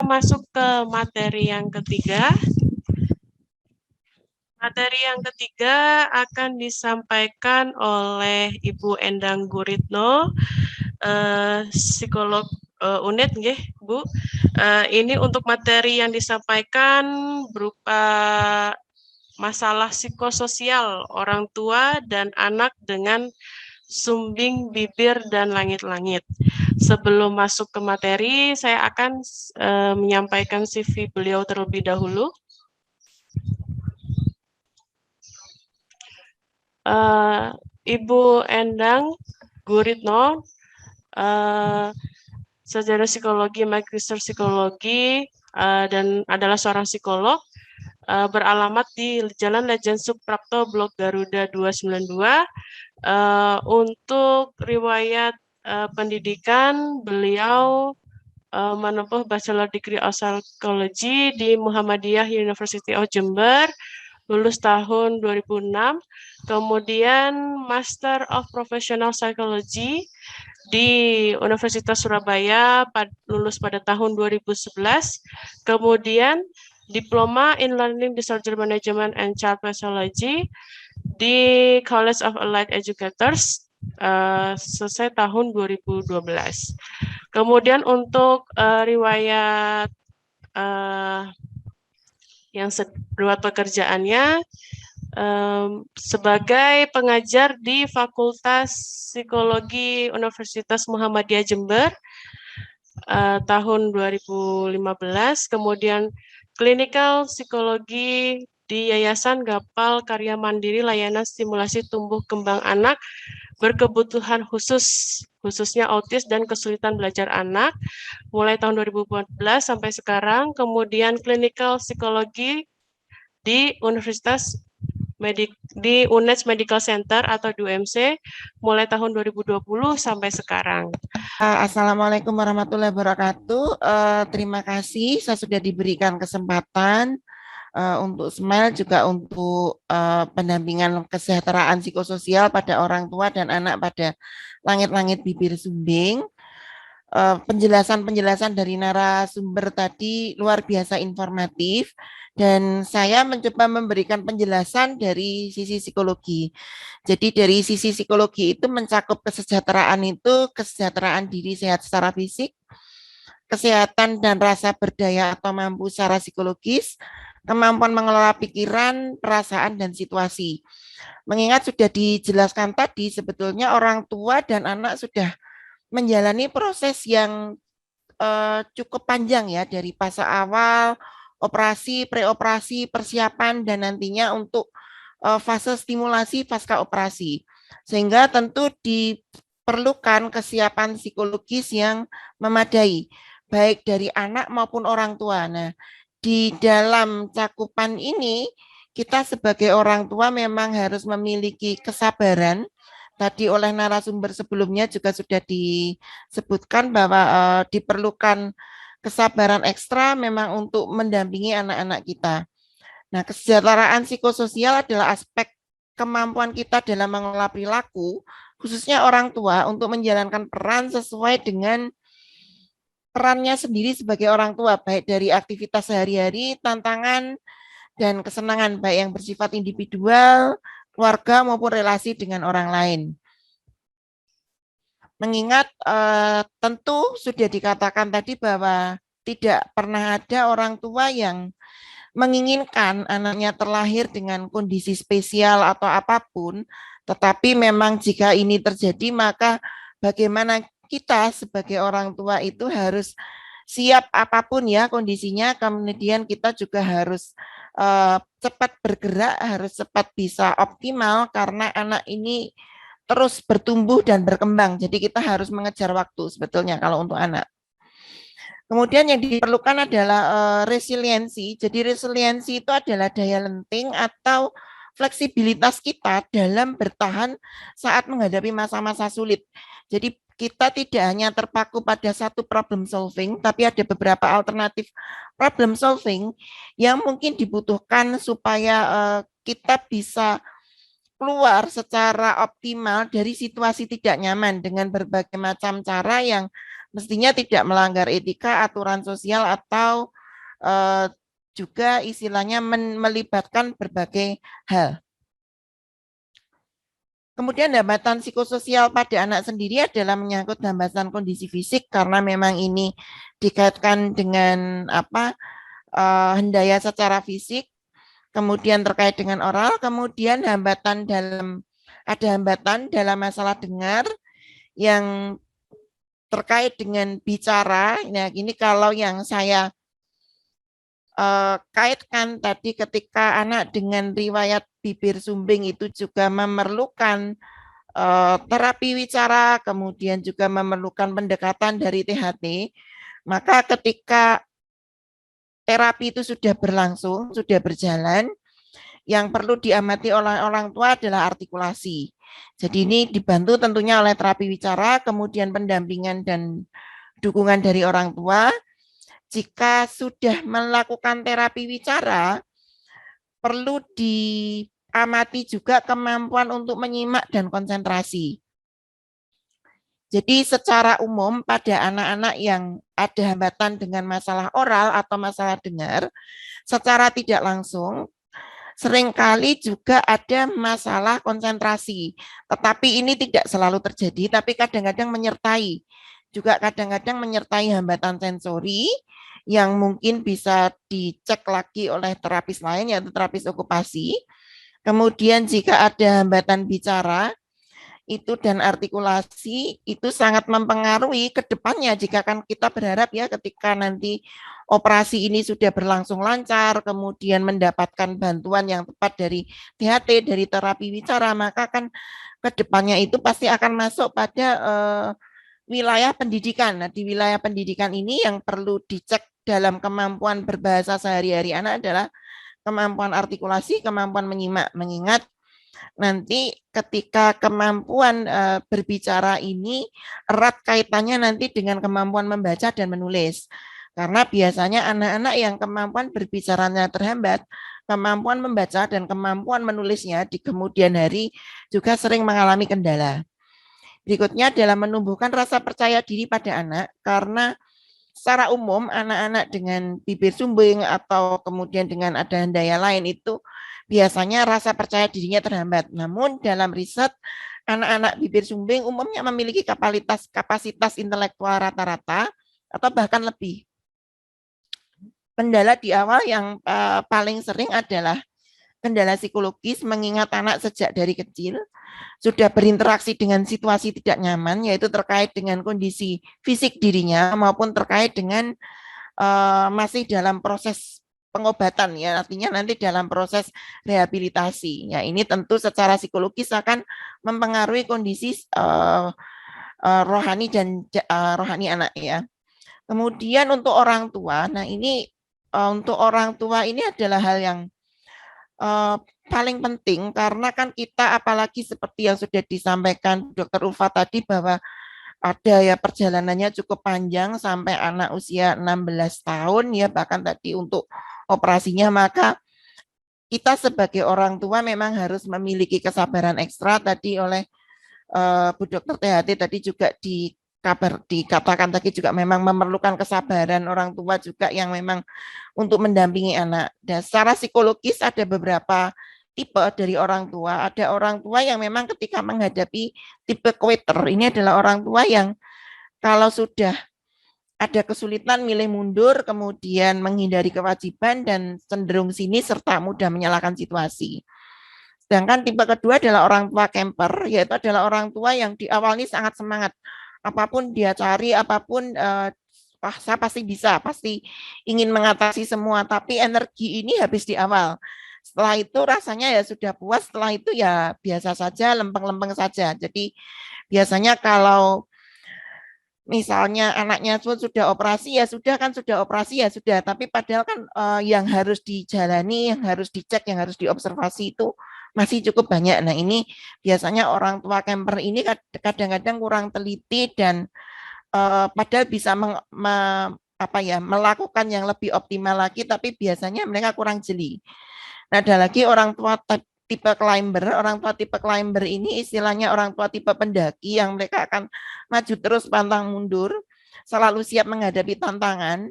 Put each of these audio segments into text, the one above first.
masuk ke materi yang ketiga. Materi yang ketiga akan disampaikan oleh Ibu Endang Guritno, psikolog unit, nggih, Bu. Ini untuk materi yang disampaikan berupa masalah psikososial orang tua dan anak dengan sumbing bibir dan langit-langit. Sebelum masuk ke materi, saya akan menyampaikan CV beliau terlebih dahulu. Ibu Endang Guritno, sarjana psikologi, magister psikologi, dan adalah seorang psikolog, beralamat di Jalan Lejen Suprapto, Blok Garuda 292. Untuk riwayat pendidikan, beliau menempuh Bachelor Degree of Psychology di Muhammadiyah University of Jember, lulus tahun 2006, kemudian Master of Professional Psychology di Universitas Surabaya, lulus pada tahun 2011, kemudian Diploma in Learning Disorder Management and Child Psychology di College of Allied Educators, selesai tahun 2012. Kemudian untuk riwayat yang riwayat pekerjaannya sebagai pengajar di Fakultas Psikologi Universitas Muhammadiyah Jember tahun 2015, kemudian klinikal psikologi di Yayasan Gapal Karya Mandiri Layanan Stimulasi Tumbuh Kembang Anak berkebutuhan khusus, khususnya autis dan kesulitan belajar anak, mulai tahun 2014 sampai sekarang, kemudian klinikal psikologi di di UNES Medical Center atau di UMC, mulai tahun 2020 sampai sekarang. Assalamualaikum warahmatullahi wabarakatuh. Terima kasih, saya sudah diberikan kesempatan untuk Smile juga untuk pendampingan kesejahteraan psikososial pada orang tua dan anak pada langit-langit bibir sumbing. Penjelasan-penjelasan dari narasumber tadi luar biasa informatif dan saya mencoba memberikan penjelasan dari sisi psikologi. Jadi dari sisi psikologi itu mencakup kesejahteraan itu kesejahteraan diri sehat secara fisik, kesehatan dan rasa berdaya atau mampu secara psikologis, kemampuan mengelola pikiran, perasaan, dan situasi. Mengingat sudah dijelaskan tadi, sebetulnya orang tua dan anak sudah menjalani proses yang cukup panjang ya, dari fase awal, operasi, preoperasi, persiapan, dan nantinya untuk fase stimulasi pasca operasi. Sehingga tentu diperlukan kesiapan psikologis yang memadai, baik dari anak maupun orang tua. Nah, di dalam cakupan ini, kita sebagai orang tua memang harus memiliki kesabaran. Tadi oleh narasumber sebelumnya juga sudah disebutkan bahwa diperlukan kesabaran ekstra memang untuk mendampingi anak-anak kita. Nah, kesejahteraan psikososial adalah aspek kemampuan kita dalam mengelola perilaku, khususnya orang tua, untuk menjalankan peran sesuai dengan perannya sendiri sebagai orang tua, baik dari aktivitas sehari-hari, tantangan, dan kesenangan, baik yang bersifat individual, keluarga, maupun relasi dengan orang lain. Mengingat tentu sudah dikatakan tadi bahwa tidak pernah ada orang tua yang menginginkan anaknya terlahir dengan kondisi spesial atau apapun, tetapi memang jika ini terjadi, maka bagaimana kita sebagai orang tua itu harus siap apapun ya kondisinya, kemudian kita juga harus cepat bergerak, harus cepat bisa optimal karena anak ini terus bertumbuh dan berkembang. Jadi kita harus mengejar waktu sebetulnya kalau untuk anak. Kemudian yang diperlukan adalah resiliensi. Jadi resiliensi itu adalah daya lenting atau fleksibilitas kita dalam bertahan saat menghadapi masa-masa sulit. Jadi kita tidak hanya terpaku pada satu problem solving, tapi ada beberapa alternatif problem solving yang mungkin dibutuhkan supaya kita bisa keluar secara optimal dari situasi tidak nyaman dengan berbagai macam cara yang mestinya tidak melanggar etika, aturan sosial, atau juga istilahnya melibatkan berbagai hal. Kemudian hambatan psikososial pada anak sendiri adalah menyangkut hambatan kondisi fisik, karena memang ini dikaitkan dengan hendaya secara fisik, kemudian terkait dengan oral, kemudian ada hambatan dalam masalah dengar yang terkait dengan bicara. Nah, ini kalau yang saya kaitkan tadi, ketika anak dengan riwayat bibir sumbing itu juga memerlukan terapi wicara, kemudian juga memerlukan pendekatan dari THT, maka ketika terapi itu sudah berlangsung, sudah berjalan, yang perlu diamati oleh orang tua adalah artikulasi. Jadi ini dibantu tentunya oleh terapi wicara, kemudian pendampingan dan dukungan dari orang tua. Jika sudah melakukan terapi wicara, perlu diamati juga kemampuan untuk menyimak dan konsentrasi. Jadi secara umum pada anak-anak yang ada hambatan dengan masalah oral atau masalah dengar, secara tidak langsung seringkali juga ada masalah konsentrasi. Tetapi ini tidak selalu terjadi, tapi kadang-kadang menyertai. Juga kadang-kadang menyertai hambatan sensori yang mungkin bisa dicek lagi oleh terapis lain, yaitu terapis okupasi. Kemudian jika ada hambatan bicara itu dan artikulasi, itu sangat mempengaruhi ke depannya. Jika kan kita berharap ya ketika nanti operasi ini sudah berlangsung lancar, kemudian mendapatkan bantuan yang tepat dari THT, dari terapi bicara, maka kan ke depannya itu pasti akan masuk pada wilayah pendidikan. Nah, di wilayah pendidikan ini yang perlu dicek dalam kemampuan berbahasa sehari-hari anak adalah kemampuan artikulasi, kemampuan menyimak, mengingat nanti ketika kemampuan berbicara ini erat kaitannya nanti dengan kemampuan membaca dan menulis. Karena biasanya anak-anak yang kemampuan berbicaranya terhambat, kemampuan membaca dan kemampuan menulisnya di kemudian hari juga sering mengalami kendala. Berikutnya adalah menumbuhkan rasa percaya diri pada anak, karena secara umum anak-anak dengan bibir sumbing atau kemudian dengan ada hendaya lain itu biasanya rasa percaya dirinya terhambat. Namun dalam riset, anak-anak bibir sumbing umumnya memiliki kapasitas intelektual rata-rata atau bahkan lebih. Kendala di awal yang paling sering adalah kendala psikologis, mengingat anak sejak dari kecil sudah berinteraksi dengan situasi tidak nyaman, yaitu terkait dengan kondisi fisik dirinya maupun terkait dengan masih dalam proses pengobatan, ya, artinya nanti dalam proses rehabilitasi. Ya, ini tentu secara psikologis akan mempengaruhi kondisi rohani dan rohani anak, ya. Kemudian untuk orang tua, nah ini untuk orang tua ini adalah hal yang paling penting, karena kan kita apalagi seperti yang sudah disampaikan Dr. Ulfa tadi bahwa ada ya perjalanannya cukup panjang sampai anak usia 16 tahun ya, bahkan tadi untuk operasinya, maka kita sebagai orang tua memang harus memiliki kesabaran ekstra. Tadi oleh Bu Dokter THT tadi juga dikatakan tadi juga memang memerlukan kesabaran orang tua juga yang memang untuk mendampingi anak. Dan secara psikologis ada beberapa tipe dari orang tua. Ada orang tua yang memang ketika menghadapi tipe quitter, ini adalah orang tua yang kalau sudah ada kesulitan milih mundur, kemudian menghindari kewajiban dan cenderung sini serta mudah menyalahkan situasi. Sedangkan tipe kedua adalah orang tua camper, yaitu adalah orang tua yang di awal ini sangat semangat. Apapun dia cari, apapun saya pasti bisa, pasti ingin mengatasi semua, tapi energi ini habis di awal. Setelah itu rasanya ya sudah puas, setelah itu ya biasa saja, lempeng-lempeng saja. Jadi biasanya kalau misalnya anaknya sudah operasi, ya sudah kan sudah operasi, ya sudah. Tapi padahal kan yang harus dijalani, yang harus dicek, yang harus diobservasi itu masih cukup banyak. Nah ini biasanya orang tua camper ini kadang-kadang kurang teliti dan padahal bisa melakukan yang lebih optimal lagi, tapi biasanya mereka kurang jeli. Nah, ada lagi orang tua tipe climber. Orang tua tipe climber ini istilahnya orang tua tipe pendaki yang mereka akan maju terus pantang mundur. selalu siap menghadapi tantangan.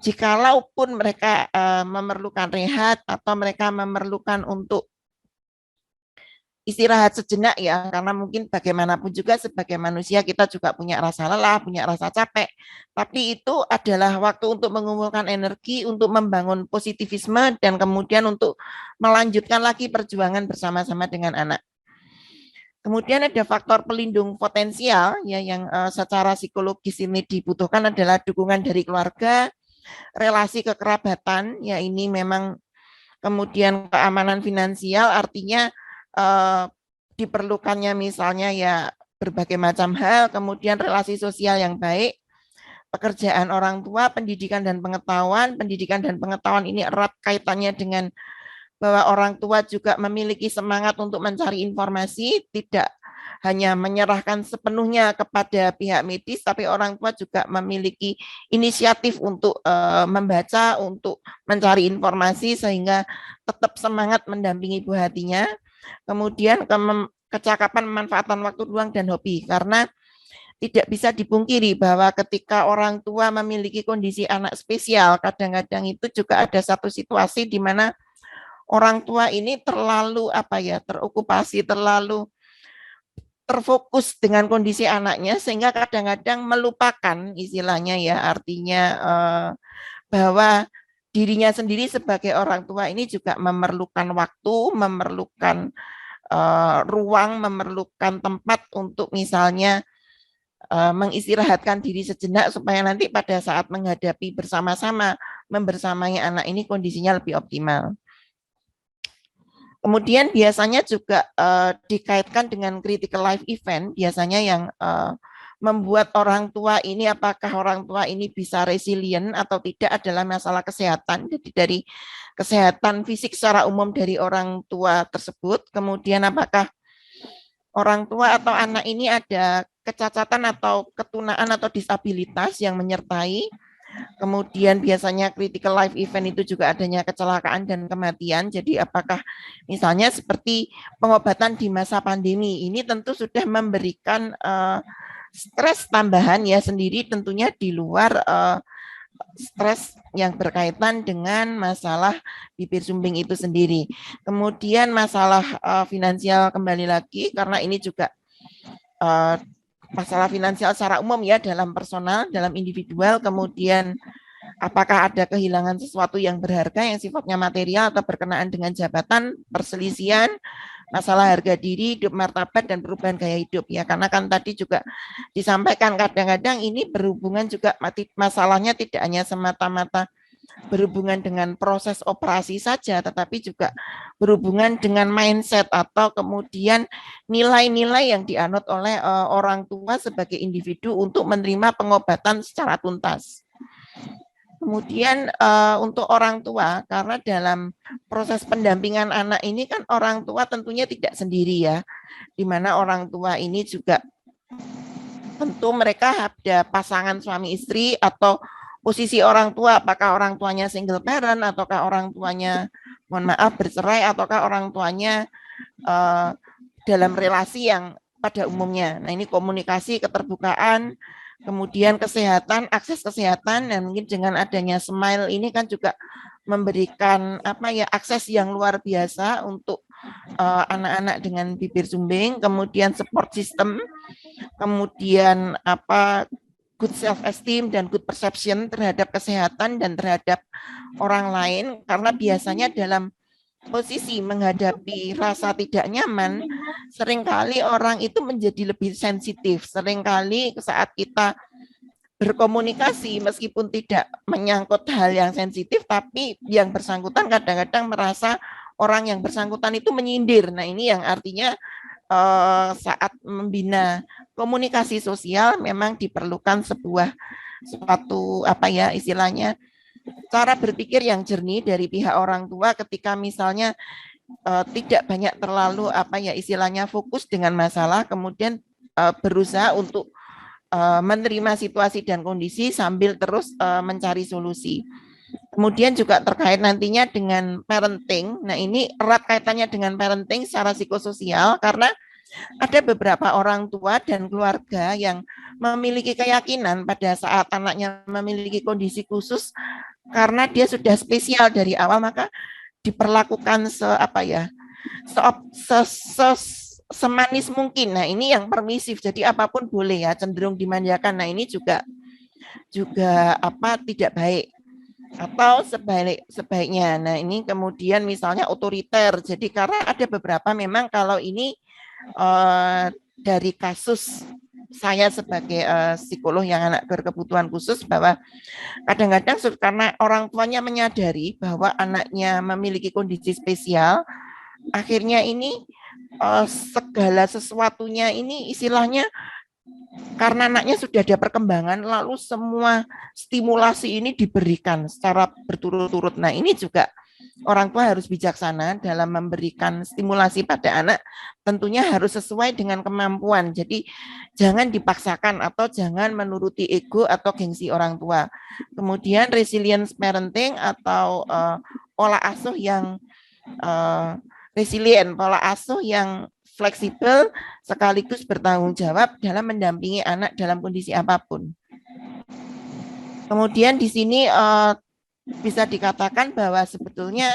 Jikalaupun mereka memerlukan rehat atau mereka memerlukan untuk istirahat sejenak ya, karena mungkin bagaimanapun juga sebagai manusia kita juga punya rasa lelah, punya rasa capek. Tapi itu adalah waktu untuk mengumpulkan energi, untuk membangun positivisme, dan kemudian untuk melanjutkan lagi perjuangan bersama-sama dengan anak. Kemudian ada faktor pelindung potensial ya yang secara psikologis ini dibutuhkan adalah dukungan dari keluarga, relasi kekerabatan, ya ini memang kemudian keamanan finansial artinya diperlukannya misalnya ya berbagai macam hal, kemudian relasi sosial yang baik, pekerjaan orang tua, pendidikan dan pengetahuan ini erat kaitannya dengan bahwa orang tua juga memiliki semangat untuk mencari informasi, tidak hanya menyerahkan sepenuhnya kepada pihak medis, tapi orang tua juga memiliki inisiatif untuk membaca, untuk mencari informasi sehingga tetap semangat mendampingi buah hatinya. Kemudian kecakapan pemanfaatan waktu luang dan hobi, karena tidak bisa dipungkiri bahwa ketika orang tua memiliki kondisi anak spesial, kadang-kadang itu juga ada satu situasi di mana orang tua ini terlalu terokupasi, terlalu terfokus dengan kondisi anaknya sehingga kadang-kadang melupakan istilahnya ya, artinya bahwa dirinya sendiri sebagai orang tua ini juga memerlukan waktu, memerlukan ruang, memerlukan tempat untuk misalnya mengistirahatkan diri sejenak supaya nanti pada saat menghadapi bersama-sama membersamai anak ini kondisinya lebih optimal. Kemudian biasanya juga dikaitkan dengan critical life event, biasanya yang membuat orang tua ini, apakah orang tua ini bisa resilient atau tidak adalah masalah kesehatan. Jadi dari kesehatan fisik secara umum dari orang tua tersebut, kemudian apakah orang tua atau anak ini ada kecacatan atau ketunaan atau disabilitas yang menyertai. Kemudian biasanya critical life event itu juga adanya kecelakaan dan kematian. Jadi apakah misalnya seperti pengobatan di masa pandemi ini tentu sudah memberikan stres tambahan ya sendiri tentunya di luar stres yang berkaitan dengan masalah bibir sumbing itu sendiri. Kemudian masalah finansial kembali lagi karena ini juga masalah finansial secara umum ya dalam personal, dalam individual, kemudian apakah ada kehilangan sesuatu yang berharga yang sifatnya material atau berkenaan dengan jabatan, perselisihan, masalah harga diri, hidup martabat, dan perubahan gaya hidup ya. Karena kan tadi juga disampaikan kadang-kadang ini berhubungan juga masalahnya tidak hanya semata-mata berhubungan dengan proses operasi saja, tetapi juga berhubungan dengan mindset atau kemudian nilai-nilai yang dianut oleh orang tua sebagai individu untuk menerima pengobatan secara tuntas. Kemudian untuk orang tua, karena dalam proses pendampingan anak ini kan orang tua tentunya tidak sendiri ya, di mana orang tua ini juga tentu mereka ada pasangan suami istri atau posisi orang tua, apakah orang tuanya single parent, ataukah orang tuanya, mohon maaf, bercerai, ataukah orang tuanya dalam relasi yang pada umumnya. Nah ini komunikasi, keterbukaan, kemudian kesehatan, akses kesehatan, dan mungkin dengan adanya Smile ini kan juga memberikan akses yang luar biasa untuk anak-anak dengan bibir sumbing, kemudian support system, kemudian good self-esteem dan good perception terhadap kesehatan dan terhadap orang lain, karena biasanya dalam posisi menghadapi rasa tidak nyaman, seringkali orang itu menjadi lebih sensitif. Seringkali saat kita berkomunikasi, meskipun tidak menyangkut hal yang sensitif, tapi yang bersangkutan kadang-kadang merasa orang yang bersangkutan itu menyindir. Nah ini yang artinya saat membina komunikasi sosial memang diperlukan suatu istilahnya cara berpikir yang jernih dari pihak orang tua ketika misalnya tidak banyak terlalu istilahnya fokus dengan masalah, kemudian berusaha untuk menerima situasi dan kondisi sambil terus mencari solusi. Kemudian juga terkait nantinya dengan parenting. Nah ini erat kaitannya dengan parenting secara psikososial karena ada beberapa orang tua dan keluarga yang memiliki keyakinan pada saat anaknya memiliki kondisi khusus karena dia sudah spesial dari awal, maka diperlakukan semanis mungkin. Nah, ini yang permisif. Jadi apapun boleh ya, cenderung dimanjakan. Nah, ini juga tidak baik. Atau sebaiknya. Nah, ini kemudian misalnya otoriter. Jadi karena ada beberapa memang kalau ini dari kasus saya sebagai psikolog yang anak berkebutuhan khusus, bahwa kadang-kadang karena orang tuanya menyadari bahwa anaknya memiliki kondisi spesial, akhirnya ini segala sesuatunya ini istilahnya karena anaknya sudah ada perkembangan, lalu semua stimulasi ini diberikan secara berturut-turut. Nah, ini juga orang tua harus bijaksana dalam memberikan stimulasi pada anak, tentunya harus sesuai dengan kemampuan. Jadi jangan dipaksakan atau jangan menuruti ego atau gengsi orang tua. Kemudian resilience parenting atau pola asuh yang resilient, pola asuh yang fleksibel sekaligus bertanggung jawab dalam mendampingi anak dalam kondisi apapun. Kemudian di sini bisa dikatakan bahwa sebetulnya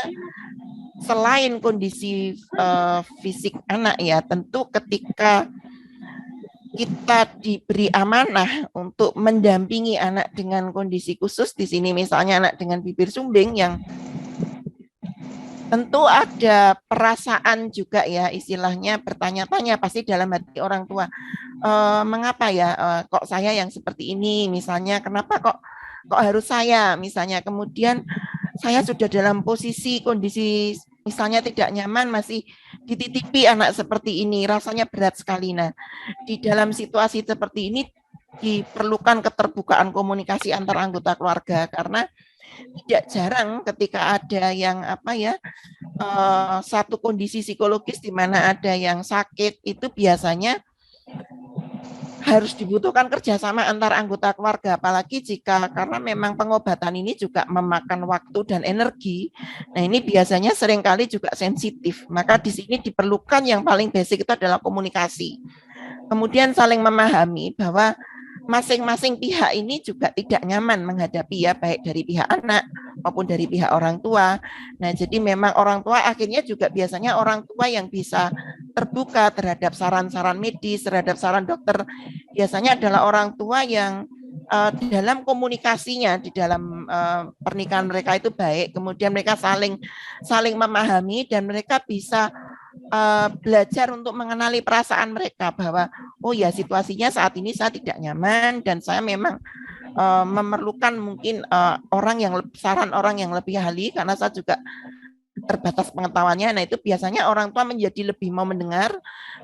selain kondisi fisik anak ya, tentu ketika kita diberi amanah untuk mendampingi anak dengan kondisi khusus, di sini misalnya anak dengan bibir sumbing yang tentu ada perasaan juga ya, istilahnya bertanya-tanya pasti dalam hati orang tua, mengapa ya kok saya yang seperti ini, misalnya kenapa kok harus saya, misalnya kemudian saya sudah dalam posisi kondisi misalnya tidak nyaman, masih dititipi anak seperti ini, rasanya berat sekali. Nah, di dalam situasi seperti ini diperlukan keterbukaan komunikasi antar anggota keluarga, karena tidak jarang ketika ada yang satu kondisi psikologis di mana ada yang sakit, itu biasanya harus dibutuhkan kerjasama antar anggota keluarga, apalagi jika karena memang pengobatan ini juga memakan waktu dan energi. Nah, ini biasanya seringkali juga sensitif, maka di sini diperlukan yang paling basic itu adalah komunikasi. Kemudian saling memahami bahwa masing-masing pihak ini juga tidak nyaman menghadapi ya, baik dari pihak anak maupun dari pihak orang tua. Nah, jadi memang orang tua akhirnya juga biasanya orang tua yang bisa terbuka terhadap saran-saran medis, terhadap saran dokter, biasanya adalah orang tua yang dalam komunikasinya di dalam pernikahan mereka itu baik, kemudian mereka saling memahami dan mereka bisa belajar untuk mengenali perasaan mereka bahwa oh ya, situasinya saat ini saya tidak nyaman dan saya memang memerlukan mungkin saran orang yang lebih ahli karena saya juga terbatas pengetahuannya. Nah, itu biasanya orang tua menjadi lebih mau mendengar,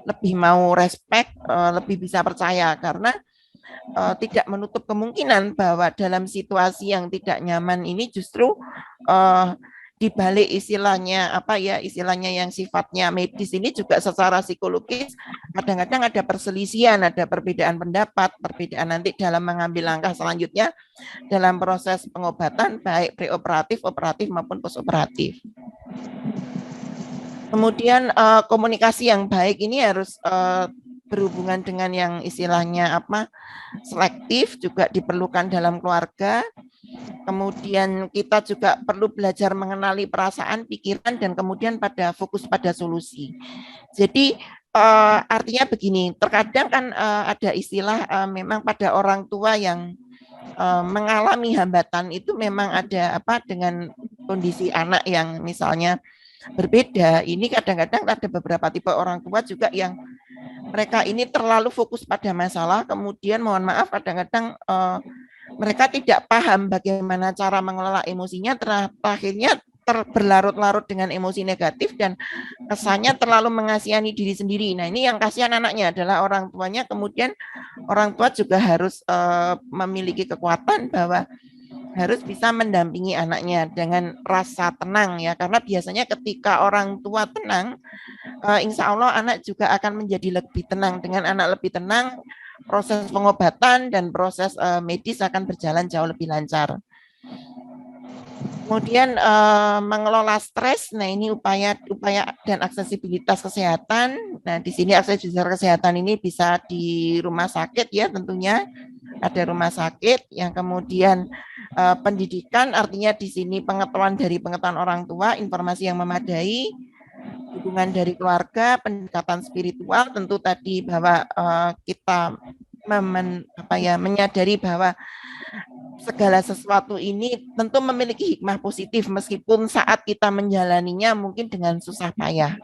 lebih mau respect, lebih bisa percaya karena tidak menutup kemungkinan bahwa dalam situasi yang tidak nyaman ini justru di balik istilahnya yang sifatnya medis ini juga secara psikologis kadang-kadang ada perselisihan, ada perbedaan pendapat, perbedaan nanti dalam mengambil langkah selanjutnya dalam proses pengobatan baik preoperatif, operatif maupun postoperatif. Kemudian komunikasi yang baik ini harus berhubungan dengan yang istilahnya selektif juga diperlukan dalam keluarga. Kemudian kita juga perlu belajar mengenali perasaan, pikiran, dan kemudian fokus pada solusi. Jadi artinya begini, terkadang kan ada istilah memang pada orang tua yang mengalami hambatan itu memang ada dengan kondisi anak yang misalnya berbeda. Ini kadang-kadang ada beberapa tipe orang tua juga yang mereka ini terlalu fokus pada masalah, kemudian mohon maaf kadang-kadang mereka tidak paham bagaimana cara mengelola emosinya, akhirnya berlarut-larut dengan emosi negatif dan kesannya terlalu mengasihani diri sendiri. Nah, ini yang kasihan anaknya adalah orang tuanya, kemudian orang tua juga harus memiliki kekuatan bahwa harus bisa mendampingi anaknya dengan rasa tenang ya, karena biasanya ketika orang tua tenang, insya Allah anak juga akan menjadi lebih tenang. Dengan anak lebih tenang, proses pengobatan dan proses medis akan berjalan jauh lebih lancar. Kemudian mengelola stres. Nah, ini upaya dan aksesibilitas kesehatan. Nah, di sini aksesibilitas kesehatan ini bisa di rumah sakit ya tentunya. Ada rumah sakit yang kemudian pendidikan, artinya di sini pengetahuan orang tua, informasi yang memadai, dukungan dari keluarga, pendekatan spiritual, tentu tadi bahwa kita menyadari bahwa segala sesuatu ini tentu memiliki hikmah positif meskipun saat kita menjalaninya mungkin dengan susah payah.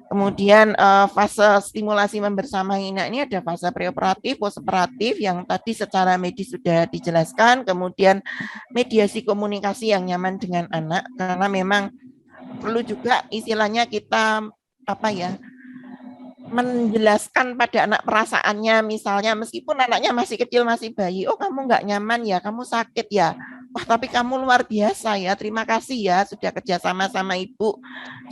Kemudian fase stimulasi membersamai ini ada fase preoperatif, postoperatif yang tadi secara medis sudah dijelaskan. Kemudian mediasi komunikasi yang nyaman dengan anak karena memang perlu juga istilahnya kita menjelaskan pada anak perasaannya, misalnya meskipun anaknya masih kecil, masih bayi, oh kamu nggak nyaman ya, kamu sakit ya, wah tapi kamu luar biasa ya, terima kasih ya sudah kerjasama sama ibu,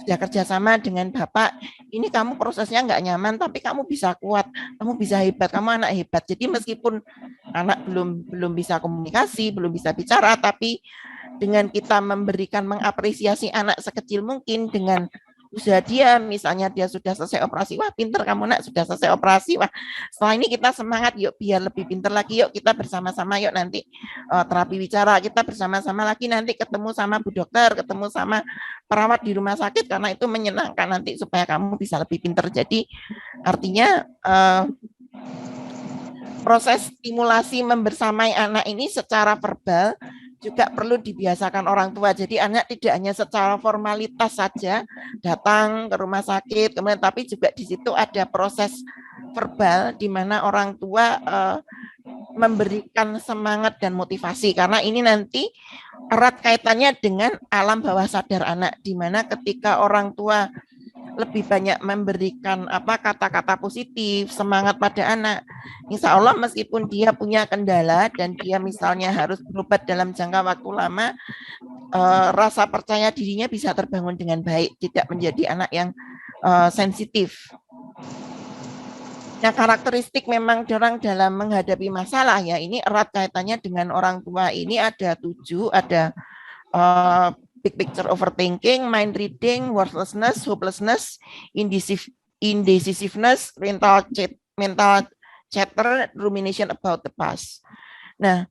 sudah kerjasama dengan bapak, ini kamu prosesnya nggak nyaman tapi kamu bisa kuat, kamu bisa hebat, kamu anak hebat. Jadi meskipun anak belum bisa komunikasi, belum bisa bicara, tapi dengan kita mengapresiasi anak sekecil mungkin dengan usaha dia, misalnya dia sudah selesai operasi, wah pinter kamu nak sudah selesai operasi, wah setelah ini kita semangat yuk biar lebih pinter lagi, yuk kita bersama-sama yuk nanti terapi bicara, kita bersama-sama lagi nanti ketemu sama bu dokter, ketemu sama perawat di rumah sakit karena itu menyenangkan nanti supaya kamu bisa lebih pinter. Jadi artinya proses stimulasi membersamai anak ini secara verbal juga perlu dibiasakan orang tua. Jadi anak tidak hanya secara formalitas saja datang ke rumah sakit, kemudian tapi juga di situ ada proses verbal di mana orang tua memberikan semangat dan motivasi karena ini nanti erat kaitannya dengan alam bawah sadar anak, di mana ketika orang tua lebih banyak memberikan kata-kata positif, semangat pada anak. Insya Allah meskipun dia punya kendala dan dia misalnya harus berobat dalam jangka waktu lama, rasa percaya dirinya bisa terbangun dengan baik, tidak menjadi anak yang sensitif. Nah, karakteristik memang orang dalam menghadapi masalah ya, ini erat kaitannya dengan orang tua. Ini ada 7, ada big picture overthinking, mind reading, worthlessness, hopelessness, indecisiveness, mental chatter, rumination about the past. Nah,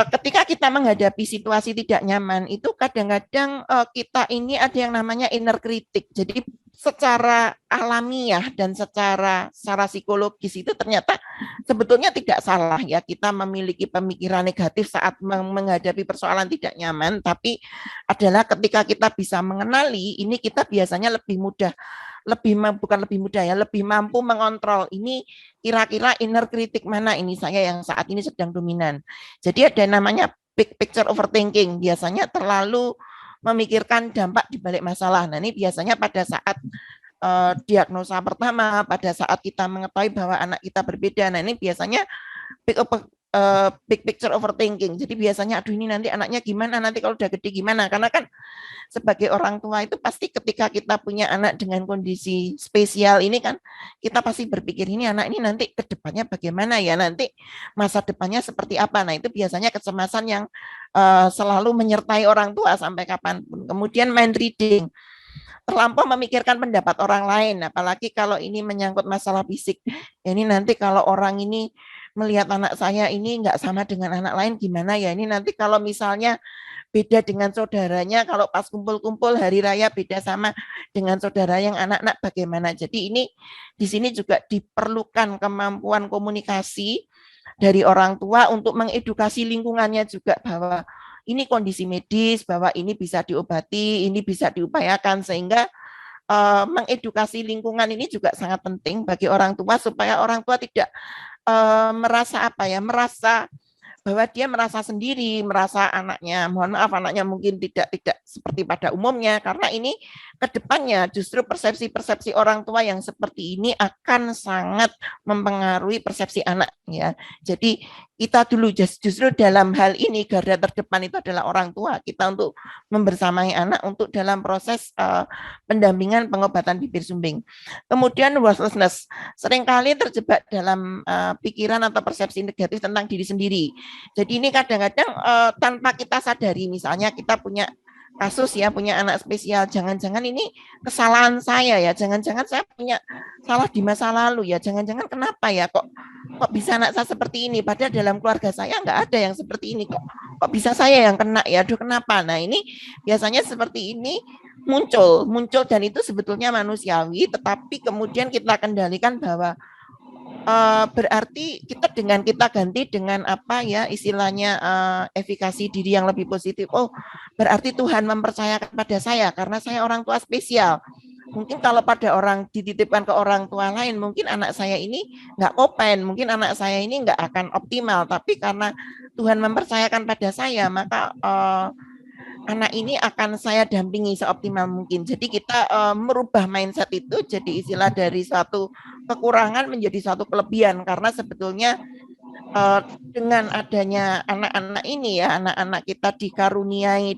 ketika kita menghadapi situasi tidak nyaman, itu kadang-kadang kita ini ada yang namanya inner critic. Jadi secara alamiah dan secara psikologis itu ternyata sebetulnya tidak salah ya kita memiliki pemikiran negatif saat menghadapi persoalan tidak nyaman, tapi adalah ketika kita bisa mengenali ini kita biasanya lebih mampu mengontrol ini kira-kira inner critic mana ini saya yang saat ini sedang dominan. Jadi ada namanya big picture overthinking, biasanya terlalu memikirkan dampak di balik masalah. Nah, ini biasanya pada saat diagnosa pertama, pada saat kita mengetahui bahwa anak kita berbeda. Nah, ini biasanya big picture overthinking. Jadi biasanya aduh ini nanti anaknya gimana, nanti kalau udah gede gimana? Karena kan sebagai orang tua itu pasti ketika kita punya anak dengan kondisi spesial ini kan kita pasti berpikir ini anak ini nanti ke depannya bagaimana ya, nanti masa depannya seperti apa. Nah, itu biasanya kecemasan yang selalu menyertai orang tua sampai kapanpun. Kemudian mind reading, terlampau memikirkan pendapat orang lain, apalagi kalau ini menyangkut masalah fisik. Ini nanti kalau orang ini melihat anak saya ini nggak sama dengan anak lain gimana ya, ini nanti kalau misalnya beda dengan saudaranya, kalau pas kumpul-kumpul hari raya beda sama dengan saudara yang anak-anak bagaimana. Jadi ini di sini juga diperlukan kemampuan komunikasi dari orang tua untuk mengedukasi lingkungannya juga bahwa ini kondisi medis, bahwa ini bisa diobati, ini bisa diupayakan, sehingga mengedukasi lingkungan ini juga sangat penting bagi orang tua supaya orang tua tidak merasa bahwa dia merasa sendiri, merasa anaknya, mohon maaf anaknya mungkin tidak seperti pada umumnya, karena ini ke depannya justru persepsi-persepsi orang tua yang seperti ini akan sangat mempengaruhi persepsi anak ya. Jadi kita dulu justru dalam hal ini garda terdepan itu adalah orang tua kita untuk membersamai anak untuk dalam proses pendampingan pengobatan bibir sumbing. Kemudian worthlessness, seringkali terjebak dalam pikiran atau persepsi negatif tentang diri sendiri. Jadi ini kadang-kadang tanpa kita sadari, misalnya kita punya kasus ya, punya anak spesial, jangan-jangan ini kesalahan saya ya, jangan-jangan saya punya salah di masa lalu ya, jangan-jangan kenapa ya kok bisa anak saya seperti ini, padahal dalam keluarga saya nggak ada yang seperti ini, kok bisa saya yang kena ya, aduh kenapa. Nah ini biasanya seperti ini muncul dan itu sebetulnya manusiawi, tetapi kemudian kita kendalikan bahwa berarti kita ganti dengan apa ya istilahnya efikasi diri yang lebih positif. Oh, berarti Tuhan mempercayakan pada saya karena saya orang tua spesial. Mungkin kalau pada orang dititipkan ke orang tua lain, mungkin anak saya ini nggak kopen, mungkin anak saya ini nggak akan optimal. Tapi karena Tuhan mempercayakan pada saya, maka anak ini akan saya dampingi seoptimal mungkin. Jadi kita merubah mindset itu jadi istilah dari suatu kekurangan menjadi suatu kelebihan karena sebetulnya dengan adanya anak-anak ini ya, anak-anak kita dikaruniai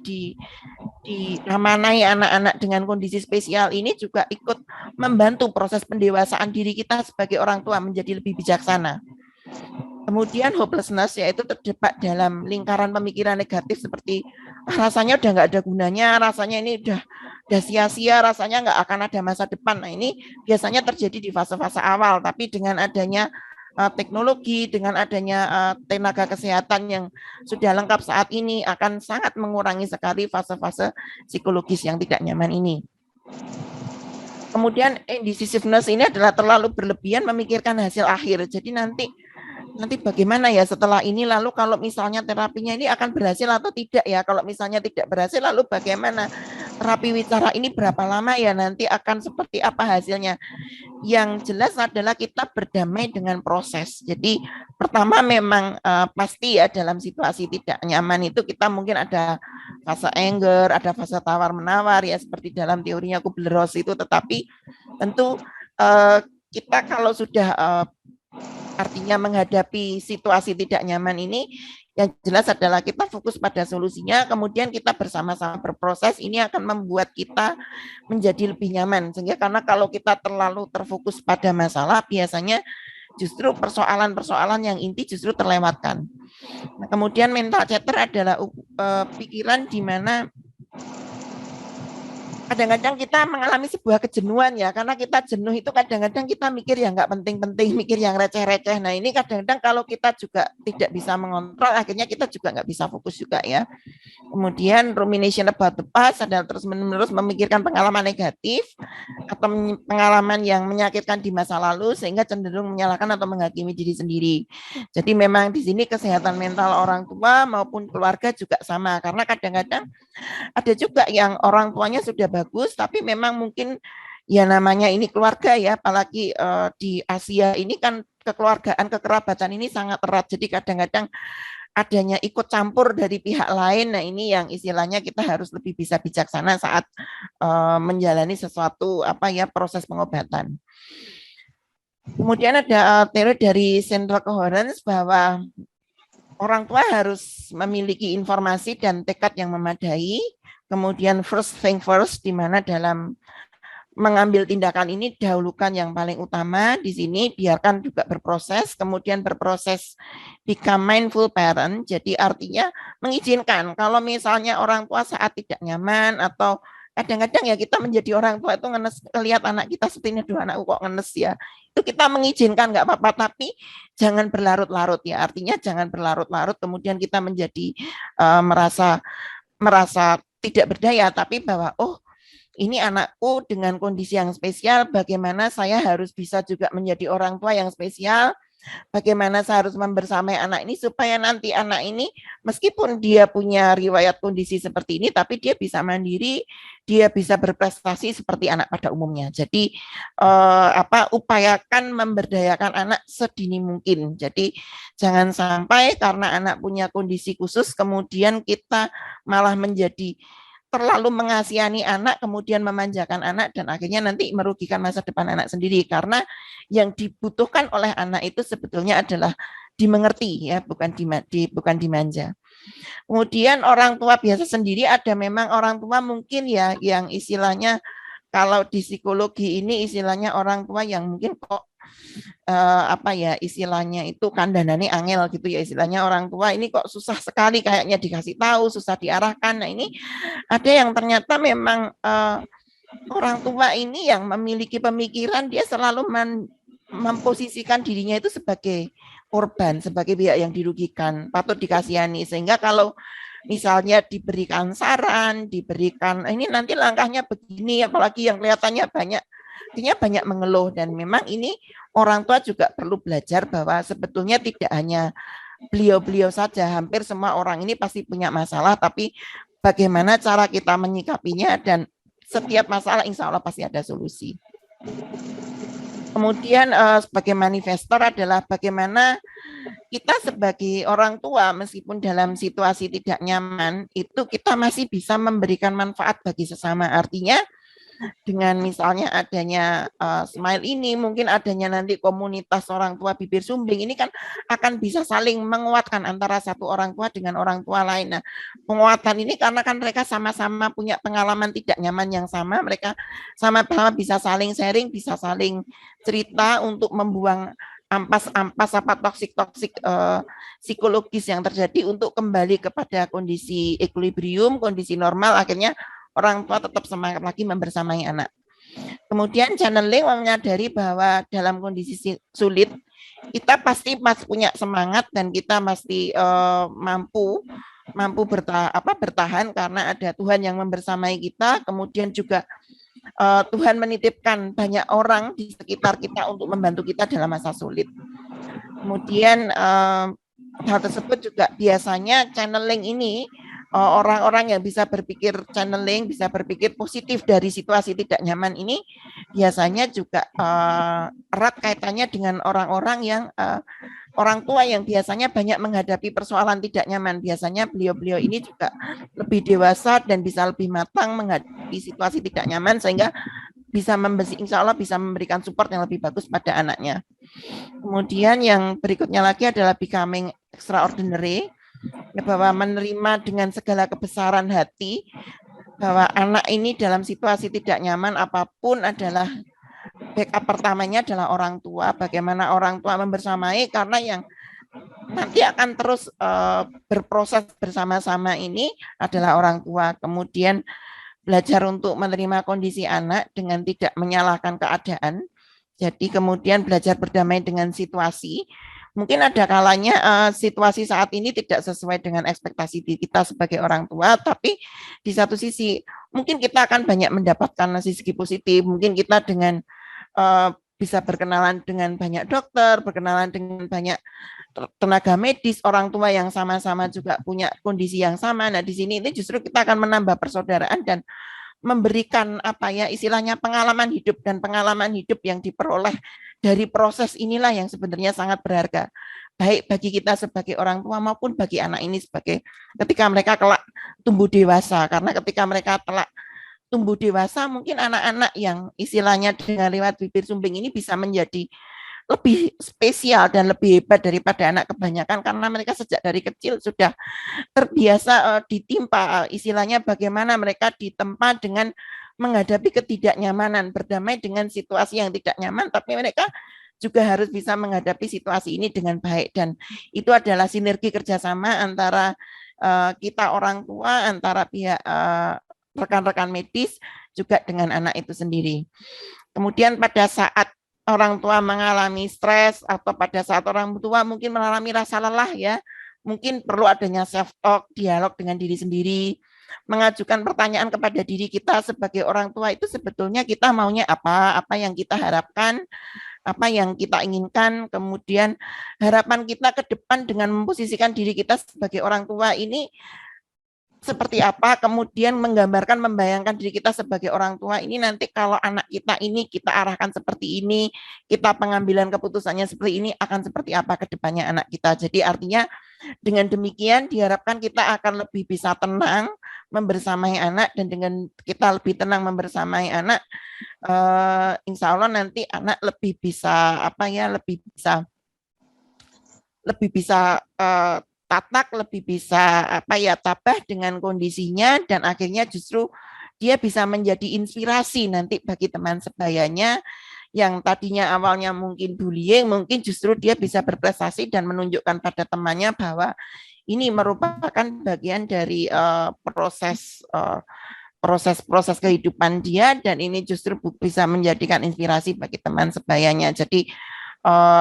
diamanai anak-anak dengan kondisi spesial ini juga ikut membantu proses pendewasaan diri kita sebagai orang tua menjadi lebih bijaksana. Kemudian hopelessness yaitu terjebak dalam lingkaran pemikiran negatif seperti rasanya udah nggak ada gunanya, rasanya ini udah sia-sia, rasanya nggak akan ada masa depan. Nah ini biasanya terjadi di fase-fase awal, tapi dengan adanya teknologi, dengan adanya tenaga kesehatan yang sudah lengkap saat ini akan sangat mengurangi sekali fase-fase psikologis yang tidak nyaman ini. Kemudian indecisiveness ini adalah terlalu berlebihan memikirkan hasil akhir. Jadi nanti bagaimana ya setelah ini, lalu kalau misalnya terapinya ini akan berhasil atau tidak ya, kalau misalnya tidak berhasil lalu bagaimana, terapi wicara ini berapa lama ya, nanti akan seperti apa hasilnya. Yang jelas adalah kita berdamai dengan proses. Jadi pertama memang pasti ya dalam situasi tidak nyaman itu kita mungkin ada fase anger, ada fase tawar-menawar ya seperti dalam teorinya Kubler-Ross itu, tetapi tentu kita kalau sudah artinya menghadapi situasi tidak nyaman ini, yang jelas adalah kita fokus pada solusinya, kemudian kita bersama-sama berproses, ini akan membuat kita menjadi lebih nyaman. Sehingga karena kalau kita terlalu terfokus pada masalah, biasanya justru persoalan-persoalan yang inti justru terlewatkan. Nah, kemudian mental chatter adalah pikiran di mana kadang-kadang kita mengalami sebuah kejenuhan ya, karena kita jenuh itu kadang-kadang kita mikir yang nggak penting-penting, mikir yang receh-receh. Nah ini kadang-kadang kalau kita juga tidak bisa mengontrol, akhirnya kita juga nggak bisa fokus juga ya. Kemudian rumination about the past adalah terus-menerus memikirkan pengalaman negatif atau pengalaman yang menyakitkan di masa lalu sehingga cenderung menyalahkan atau menghakimi diri sendiri. Jadi memang di sini kesehatan mental orang tua maupun keluarga juga sama, karena kadang-kadang ada juga yang orang tuanya sudah bagus, tapi memang mungkin ya namanya ini keluarga ya, apalagi di Asia ini kan kekeluargaan, kekerabatan ini sangat erat. Jadi kadang-kadang adanya ikut campur dari pihak lain. Nah ini yang istilahnya kita harus lebih bisa bijaksana saat menjalani sesuatu apa ya proses pengobatan. Kemudian ada teori dari Central Coherence bahwa orang tua harus memiliki informasi dan tekad yang memadai. Kemudian first thing first, di mana dalam mengambil tindakan ini dahulukan yang paling utama. Di sini biarkan juga berproses, kemudian berproses become mindful parent. Jadi artinya mengizinkan kalau misalnya orang tua saat tidak nyaman atau kadang-kadang ya kita menjadi orang tua itu ngenes, lihat anak kita seperti ini, aduh anakku kok ngenes ya. Itu kita mengizinkan nggak apa-apa, tapi jangan berlarut-larut ya. Artinya jangan berlarut-larut kemudian kita menjadi merasa tidak berdaya, tapi bahwa oh ini anakku dengan kondisi yang spesial, bagaimana saya harus bisa juga menjadi orang tua yang spesial, bagaimana saya harus membersamai anak ini supaya nanti anak ini meskipun dia punya riwayat kondisi seperti ini, tapi dia bisa mandiri, dia bisa berprestasi seperti anak pada umumnya. Jadi upayakan memberdayakan anak sedini mungkin. Jadi jangan sampai karena anak punya kondisi khusus kemudian kita malah menjadi terlalu mengasihani anak, kemudian memanjakan anak, dan akhirnya nanti merugikan masa depan anak sendiri. Karena yang dibutuhkan oleh anak itu sebetulnya adalah dimengerti, ya, bukan dimanja. Kemudian orang tua biasa sendiri, ada memang orang tua mungkin ya yang istilahnya kalau di psikologi ini istilahnya orang tua yang mungkin kok apa ya istilahnya itu kandhanane angel gitu ya, istilahnya orang tua ini kok susah sekali kayaknya dikasih tahu, susah diarahkan. Nah ini ada yang ternyata memang orang tua ini yang memiliki pemikiran dia selalu memposisikan dirinya itu sebagai korban, sebagai pihak yang dirugikan, patut dikasihani. Sehingga kalau misalnya diberikan saran, diberikan ini nanti langkahnya begini, apalagi yang kelihatannya banyak, artinya banyak mengeluh. Dan memang ini orang tua juga perlu belajar bahwa sebetulnya tidak hanya beliau-beliau saja, hampir semua orang ini pasti punya masalah, tapi bagaimana cara kita menyikapinya, dan setiap masalah insya Allah pasti ada solusi. Kemudian sebagai manifestor adalah bagaimana kita sebagai orang tua meskipun dalam situasi tidak nyaman itu kita masih bisa memberikan manfaat bagi sesama. Artinya dengan misalnya adanya Smile ini, mungkin adanya nanti komunitas orang tua bibir sumbing ini kan akan bisa saling menguatkan antara satu orang tua dengan orang tua lain. Nah, penguatan ini karena kan mereka sama-sama punya pengalaman tidak nyaman yang sama, mereka sama-sama bisa saling sharing, bisa saling cerita untuk membuang ampas-ampas apa toksik-toksik psikologis yang terjadi untuk kembali kepada kondisi equilibrium, kondisi normal, akhirnya orang tua tetap semangat lagi membersamai anak. Kemudian channeling menyadari bahwa dalam kondisi sulit kita pasti masih punya semangat dan kita pasti mampu bertahan karena ada Tuhan yang membersamai kita. Kemudian juga Tuhan menitipkan banyak orang di sekitar kita untuk membantu kita dalam masa sulit. Kemudian hal tersebut juga biasanya channeling ini orang-orang yang bisa berpikir channeling, bisa berpikir positif dari situasi tidak nyaman ini biasanya juga erat kaitannya dengan orang-orang yang orang tua yang biasanya banyak menghadapi persoalan tidak nyaman. Biasanya beliau-beliau ini juga lebih dewasa dan bisa lebih matang menghadapi situasi tidak nyaman sehingga bisa insya Allah bisa memberikan support yang lebih bagus pada anaknya. Kemudian yang berikutnya lagi adalah becoming extraordinary, bahwa menerima dengan segala kebesaran hati bahwa anak ini dalam situasi tidak nyaman apapun adalah backup pertamanya adalah orang tua. Bagaimana orang tua membersamai karena yang nanti akan terus berproses bersama-sama ini adalah orang tua. Kemudian belajar untuk menerima kondisi anak dengan tidak menyalahkan keadaan. Jadi kemudian belajar berdamai dengan situasi. Mungkin ada kalanya situasi saat ini tidak sesuai dengan ekspektasi kita sebagai orang tua, tapi di satu sisi mungkin kita akan banyak mendapatkan sisi positif. Mungkin kita dengan bisa berkenalan dengan banyak dokter, berkenalan dengan banyak tenaga medis, orang tua yang sama-sama juga punya kondisi yang sama. Nah, di sini ini justru kita akan menambah persaudaraan dan memberikan apa ya istilahnya pengalaman hidup, dan pengalaman hidup yang diperoleh dari proses inilah yang sebenarnya sangat berharga baik bagi kita sebagai orang tua maupun bagi anak ini sebagai ketika mereka kelak tumbuh dewasa. Karena ketika mereka telah tumbuh dewasa mungkin anak-anak yang istilahnya dengan lewat bibir sumbing ini bisa menjadi lebih spesial dan lebih hebat daripada anak kebanyakan karena mereka sejak dari kecil sudah terbiasa ditimpa istilahnya bagaimana mereka ditempa dengan menghadapi ketidaknyamanan, berdamai dengan situasi yang tidak nyaman, tapi mereka juga harus bisa menghadapi situasi ini dengan baik. Dan itu adalah sinergi kerjasama antara kita orang tua, antara pihak rekan-rekan medis, juga dengan anak itu sendiri. Kemudian pada saat orang tua mengalami stres atau pada saat orang tua mungkin mengalami rasa lelah ya, mungkin perlu adanya self-talk, dialog dengan diri sendiri, mengajukan pertanyaan kepada diri kita sebagai orang tua itu sebetulnya kita maunya apa yang kita harapkan, apa yang kita inginkan, kemudian harapan kita ke depan dengan memposisikan diri kita sebagai orang tua ini seperti apa, kemudian menggambarkan, membayangkan diri kita sebagai orang tua ini nanti kalau anak kita ini kita arahkan seperti ini, kita pengambilan keputusannya seperti ini, akan seperti apa ke depannya anak kita. Jadi artinya dengan demikian diharapkan kita akan lebih bisa tenang membersamai anak, dan dengan kita lebih tenang membersamai anak, insya Allah nanti anak lebih bisa lebih bisa tatak, lebih bisa tabah dengan kondisinya, dan akhirnya justru dia bisa menjadi inspirasi nanti bagi teman sebayanya yang tadinya awalnya mungkin bullying, mungkin justru dia bisa berprestasi dan menunjukkan pada temannya bahwa ini merupakan bagian dari proses kehidupan dia dan ini justru bisa menjadikan inspirasi bagi teman sebayanya. Jadi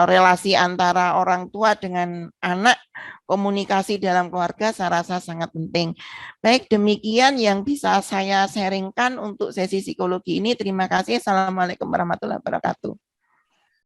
relasi antara orang tua dengan anak, komunikasi dalam keluarga saya rasa sangat penting. Baik, demikian yang bisa saya sharingkan untuk sesi psikologi ini. Terima kasih. Assalamualaikum warahmatullahi wabarakatuh.